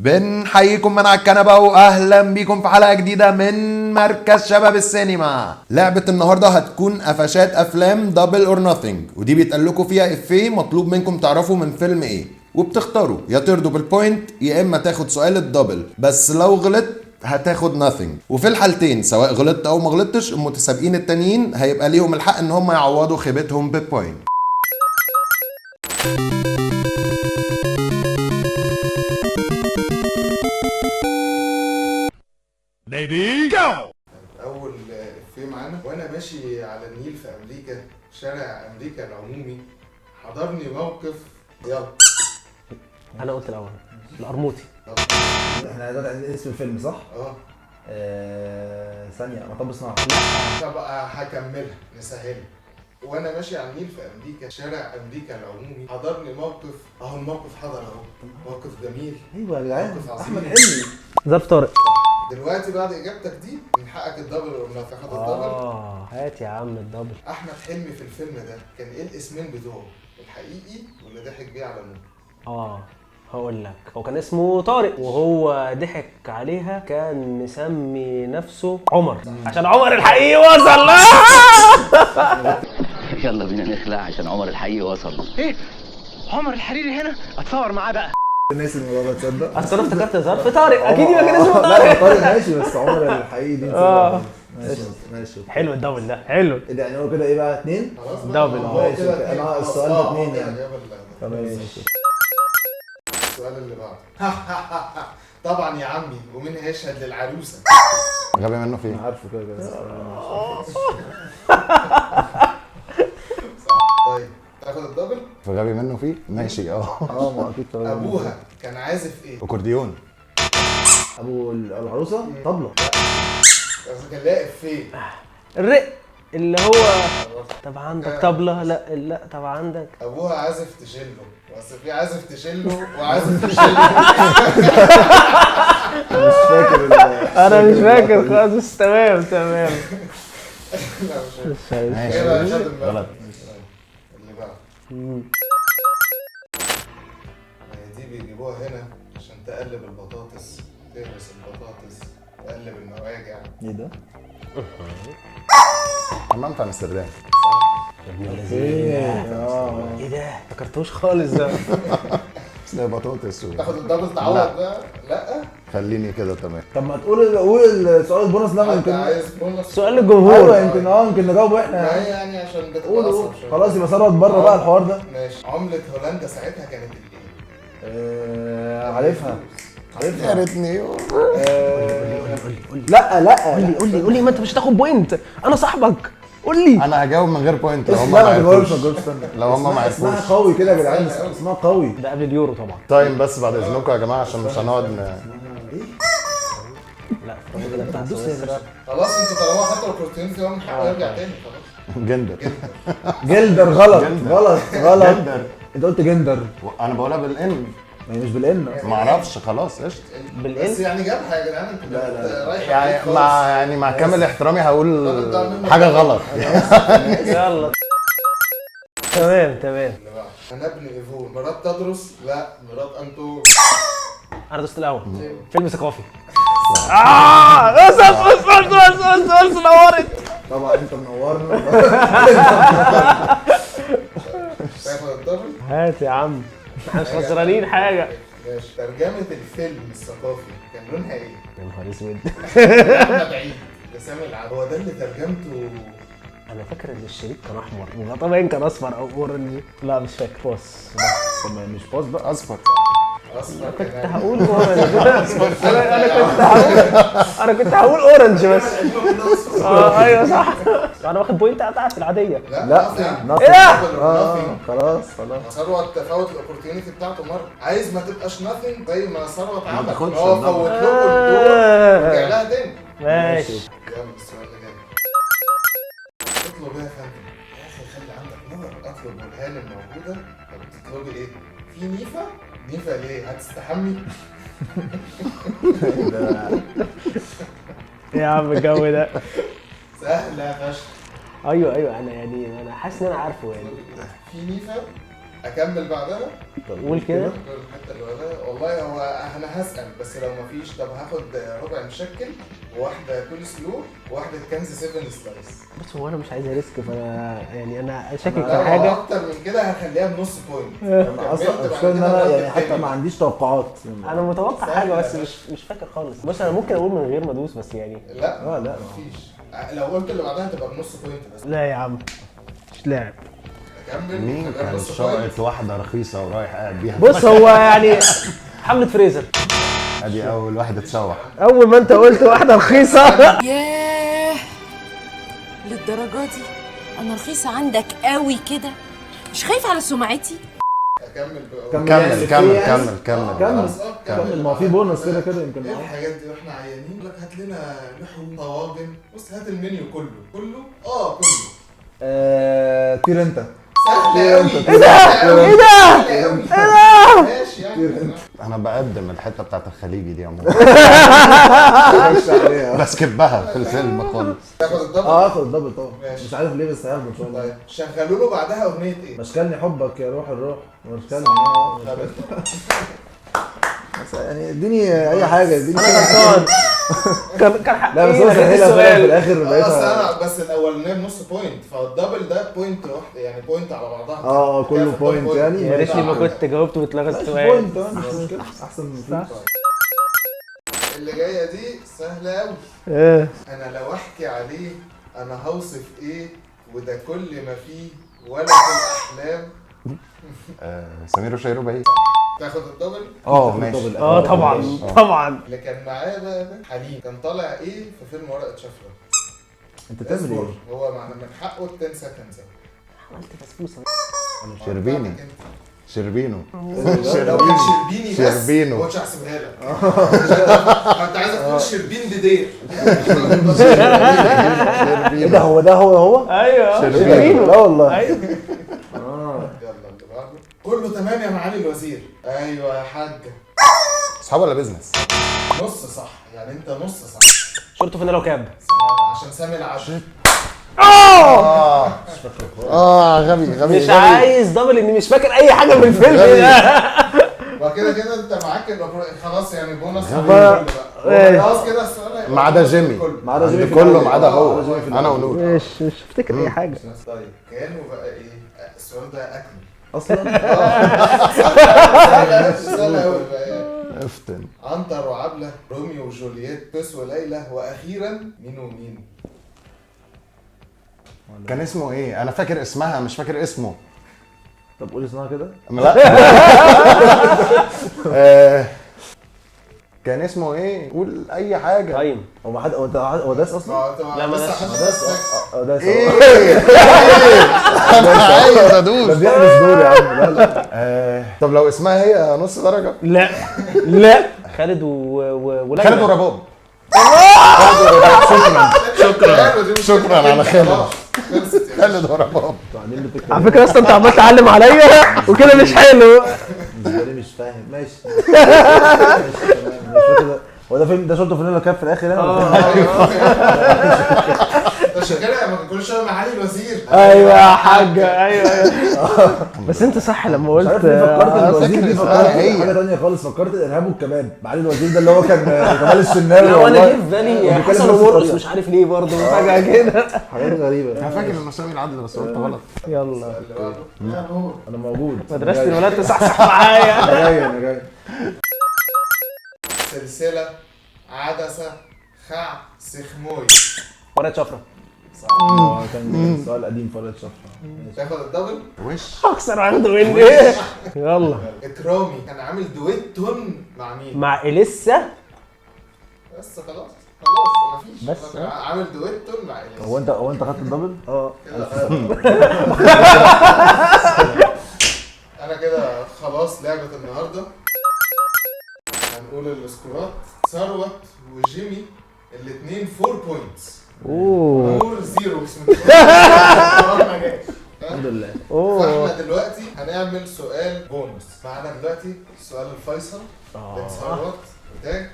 بنحييكم من على الكنبة واهلا بيكم في حلقة جديدة من مركز شباب السينما. لعبة النهاردة هتكون قفشات افلام دبل اور نوثينج، ودي بيتقال لكم فيها افيه مطلوب منكم تعرفوا من فيلم ايه، وبتختاروا يا ترضوا بالبوينت يا اما تاخد سؤال الدبل، بس لو غلطت هتاخد ناثينج. وفي الحالتين سواء غلطت او ما غلطتش المتسابقين التانيين هيبقى ليهم الحق ان هم يعوضوا خيبتهم ببوينت. Lady go! اول افيه معانا. وانا ماشي على النيل في امريكا، شارع امريكا العمومي، حضرني موقف. يلا انا قلت الاول القرموطي. احنا ده اسم الفيلم صح؟ ثانية مطب صناعي. طب هكملها نسهلها. وانا ماشي على النيل في امريكا، شارع امريكا العمومي، حضرني موقف. اهو الموقف حضر اهو، موقف جميل. ايوه يا جدعان، موقف عظيم. احمد حلمي. ظرف طارق. دلوقتي بعد اجابتك دي من حقك الدبل ولا تاخد الدبل. هات يا عم الدبل. احمد حلمي في الفيلم ده كان ايه الاسمين بتوعه؟ الحقيقي واللي ضحك بيه على النور؟ هقول لك، هو كان اسمه طارق وهو ضحك عليها كان مسمي نفسه عمر عشان عمر الحقيقي وصل. يلا بينا نخلع عشان عمر الحقيقي وصل. ايه؟ عمر الحريري هنا؟ اتصور معاه بقى. ناسي الموضوع ده تصدق؟ اصل انا افتكرت ظرف طارق اكيد يبقى كان اسمه لا طارق. طارق ماشي، بس عمر الحقيقي دي ماشي. حلو الدبل ده حلو. ايه ده يعني هو كده ايه بقى 2؟ خلاص دبل. هو ماشي، كده انا اتنين. السؤال ده خلاص. 2 يعني. الإجابة اللي- تمام ماشي. السؤال اللي بعده. طبعا يا عمي، ومين هيشهد للعروسه؟ غبي منه فيه. انا عارفه كده كده. صح. طيب تاخد الدبل. في غبي منه فيه ماشي. ما اكيد طبعا. ابوها كان عازف ايه؟ اكورديون. ابو العروسه طبله. بس كان لاقف فين؟ الرق اللي هو طب عندك طبلة. لا طب عندك. ابوها عازف تشيلو، بس في عازف تشيلو وعازف تشيلو. مش فاكر انا مش فاكر خالص بس تمام. لا مش ماشي. كده خد المركز. غلط. اللي بعده. دي بيجيبوها هنا عشان تقلب البطاطس، تهرس البطاطس، تقلب المواجع. ايه ده؟ حمام في امستردام. ايه ده؟ فكرتوش خالص ده. زي بطاطس تاخد الدبل تعوض لا. بقى؟ لا. خليني كده تمام. طب ما قول السؤال البونص ده انت يمكن. عايز بونص؟ سؤال ايوه للجمهور. يمكن نجاوبه احنا ما يعني. هي يعني عشان بتبقى قول اصعب شويه. خلاص يبقى ثروت بره بقى الحوار ده. ماشي. عملة هولندا ساعتها كانت الايه؟ عارفها يا ريتني. لا قول لي ما انت مش هتاخد بوينت، انا صاحبك. قول لي. انا هجاوب من غير بوينت لو هم لا ما ما تجاوبش عرفوش. استنى. لو هم ما اسمها عرفوش. قوي كده يا جدعان، اسمها قوي. ده قبل اليورو طبعا. تايم بس بعد اذنكم يا جماعه عشان مش هنقعد لا الراجل ده بتاع سويسرا. خلاص انتوا طالما خدتوا الاوبورتيونتي هو من حقه يرجع تاني خلاص. جندر. جلدر غلط جندر. غلط. جندر. انت قلت جندر، انا بقولها بالان. ما هي مش بالان. ما اعرفش خلاص قشطه. بالإن؟ بس يعني جابها يا جدعان. انتوا رايحه يعني مع كامل احترامي هقول طب حاجه غلط. يلا تمام. اللي بعده. انا ابن ايفون، مرات تدرس. لا، مرات انتو. انا دوست الاول. فيلم ثقافي. بس نورت. طبعا انت منورنا. تاخد الدبل. هات يا عم، احنا مش خسرانين حاجه. ماشي. ترجمة الفيلم الثقافي كان لونها ايه؟ يا نهار اسود. احمد عيد، سامي العدل. هو ده اللي ترجمته. انا فاكر ان الشريط كان احمر وطبعا كان اصفر او اورنج. لا مش فاكر. بص طب ما مش باص بقى. اصفر. اصلا كنت هقول اورنج. انا كنت هقول اورنج بس. ايوه صح. انا واخد بوينت قطعت العاديه. لا ايه ده؟ خلاص. ثروت فوت الاوبورتيونيتي بتاعته مره. عايز ما تبقاش ناثينج زي ما ثروت عمل. تاخدش هو الدبل. فوت لكم الدور ورجع لها تاني. ماشي. يلا السؤال اللي جاي. اطلب ايه يا فندم؟ يا اخي خلي عندك نظر. اطلب والهانم موجوده. طب بتطلبي ايه؟ في نيفا؟ نيفا ليه؟ هتستحمي؟ يا عم الجو ده. سهله فشخ. ايوه انا يعني انا حاسس ان انا عارفه يعني. في نيفا اكمل بعدها. قول كده. الحته اللي بعدها والله هو انا هسال بس لو مفيش طب هاخد ربع مشكل وواحده كول سلو وواحده كنز 7 سلايس. بص هو انا مش عايز ريسك، فانا يعني انا شاكك في لو حاجه. اكتر من كده هخليها بنص بوينت. انا اصلا المشكله ان انا يعني حتى ما عنديش توقعات. انا متوقع حاجه بس مش فاكر خالص. بص انا ممكن اقول من غير ما ادوس بس يعني. لا لا مفيش. لو قلت اللي بعدها هتبقى بنص بوينت بس. لا يا عم مش لاعب. اكمل. مين هتبقى كان بنص بوينت. شاقط واحده رخيصه ورايح قاعد بيها؟ بص هو يعني محمد فريزر. ادي اول واحد اتشوح. اول ما انت قلت واحده رخيصه. ياه للدرجة دي انا رخيصة عندك قوي كده، مش خايف على سمعتي؟ اكمل بقى. كمل. كمل ما هو في بونص كده كده يمكن. ايه الحاجات دي واحنا عيانين؟ لك هات لنا لحوم طواجن. بص هات المنيو كله كله. طير انت. سهل قوي. ايه ده؟ ماشي يعني. انا بقدم الحته بتاعت الخليجي دي عموما خش عليها. بسكبها في الفيلم خالص. تاخد الدبل. هاخد الدبل طبعا. ماشي. مش عارف ليه بس هاخده ان شاء الله. طيب شغلوا له بعدها اغنيه ايه؟ مشكلني حبك يا روح الروح. مشكلني بس يعني اديني اي حاجه اديني. كان حق. لا بس هو سهلها في الاخر بقيتها. بس الاولانيه بنص بوينت فالدبل ده بوينت واحده يعني بوينت على بعضها. كله بوينت يعني. يا ريتني ما كنت جاوبت واتلغى السؤال. بوينت مش مشكله احسن من فلوس. اللي جايه دي سهله قوي. ايه انا لو احكي عليه انا هوصف ايه وده كل ما فيه ولا في الاحلام. سمير وشهير وبهير. تاخد الدبل. ماشي. طبعا. اللي كان معاه بقى ده حليم كان طالع ايه في فيلم ورقه شفره. انت تعمل اصبر. ايه؟ هو من حقه 10 سكندز. عملت بسبوسه. شربيني. شربينو. لو كان شربيني بس شربينو. ما كنتش هحسبها لك. انت عايزك تقول شربين بدير. ايه ده هو؟ ايوه شربينو. لا والله. ايوه يلا اللي بعده. كله تمام يا معالي الوزير. ايوه يا حاج. اصحاب ولا بيزنس؟ نص صح يعني انت نص صح. شورت فانيلا وكاب. عشان سامي العشر. غبي مش عايز دبل اني مش فاكر اي حاجه من الفيلم ده. وكده كده انت معاك خلاص يعني بونص. إيه. خلاص كده السؤال ما عدا جيمي. ما عدا جيمي في كله الأول. ما عدا هو. جيمي في انا الأول. ونور. مش هفتكر اي حاجه. طيب كانوا بقى ايه السؤال ده اكل. اصلا سهل قوي بقى ايه. افتن. عنتر وعبله روميو وجولييت بس وليلى واخيرا مين ومين. كان اسمه ايه؟ انا فاكر اسمها مش فاكر اسمه. طب قول اسمها كده. لا. كان اسمه ايه؟ قول اي حاجه. قايم. هو ما حد هو داس اصلا. لا، ما لسه داس. حد داس داس ايه؟ انا عايز ادوس. ده بيحبس دور يا عم. لا طب لو اسمها هي نص درجه. لا خالد وليلى. خالد ورباب. شكرا على خالد. خالد ورباب. على فكره اصلا انت عمال تعلم عليا وكده مش حلو. بالنسبه لي مش فاهم. ماشي تمام. مش فاكر هو ده فيلم ده شورت فانيلا كاب في الاخر يعني. ده شغال لما كل شويه معالي الوزير. ايوه يا حاج ايوه. بس انت صح لما مش عارف قلت. ليه فكرت الوزير دي. فكرت هي. حاجه ثانيه خالص. فكرت الارهاب والكباب. معالي الوزير ده اللي هو كان كمال الشناوي. لا وانا والله. جه في بالي وبيتكلم حسن نفس ومرقص الطريقة. مش عارف ليه برضه فجاه كده. حاجات غريبه. انا فاكر انه سامي العدل بس قلت غلط. يلا اللي بعده. يا نور. انا موجود. مدرسه الولاد تصحصح معايا. انا جاي. سلسله عدسه خع سخموي. ورقه شفره. كان سؤال قديم فرقة شفرة. تاخد الدبل. وش اخسر عنده مني. يلا. اكرامي كان عامل دويتون مع مين؟ مع اليسا. بس خلاص مفيش. بس، عامل دويتون مع اليسا. هو انت خدت الدبل؟ انا كده خلاص لعبة النهارده. هنقول السكورات. ثروت وجيمي الاثنين 4 بوينتس. نور 0 بسم الله. الحمد لله. فاحنا دلوقتي هنعمل سؤال بونص. معانا دلوقتي السؤال الفيصل بين ثروت وتاج.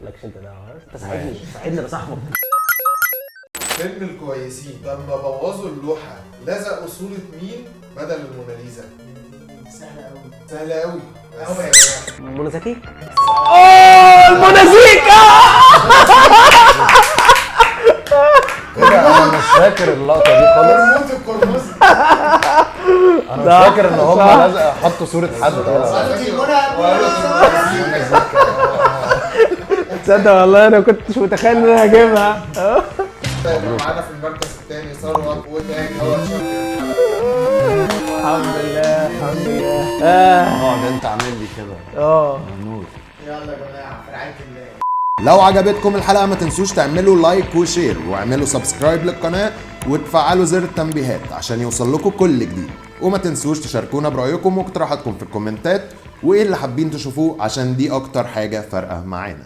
لكش انت دعوه. انت ساعدني انا صاحبك. فيلم الكويسين لما بوظوا اللوحة لزقوا صورة مين بدل الموناليزا؟ سهلة أوي أوي يا جماعة. منى زكي. المونازيكا. انا مش فاكر اللقطه دي خالص. موت القرمز. انا مش فاكر ان هم لزق حطوا صوره حد تصدق والله انا كنتش متخيل ان انا هجيبها. معانا في المركز الثاني ثروت وتاني هو شاكر. الحمد لله الحمد لله. اقعد انت عامل لي كده. نور. يلا يا جماعة في رعاية الله. لو عجبتكم الحلقة ما تنسوش تعملوا لايك وشير واعملوا سبسكرايب للقناة وتفعلوا زر التنبيهات عشان يوصل لكم كل جديد. وما تنسوش تشاركونا برأيكم واقتراحاتكم في الكومنتات وايه اللي حابين تشوفوه عشان دي اكتر حاجة فارقة معانا.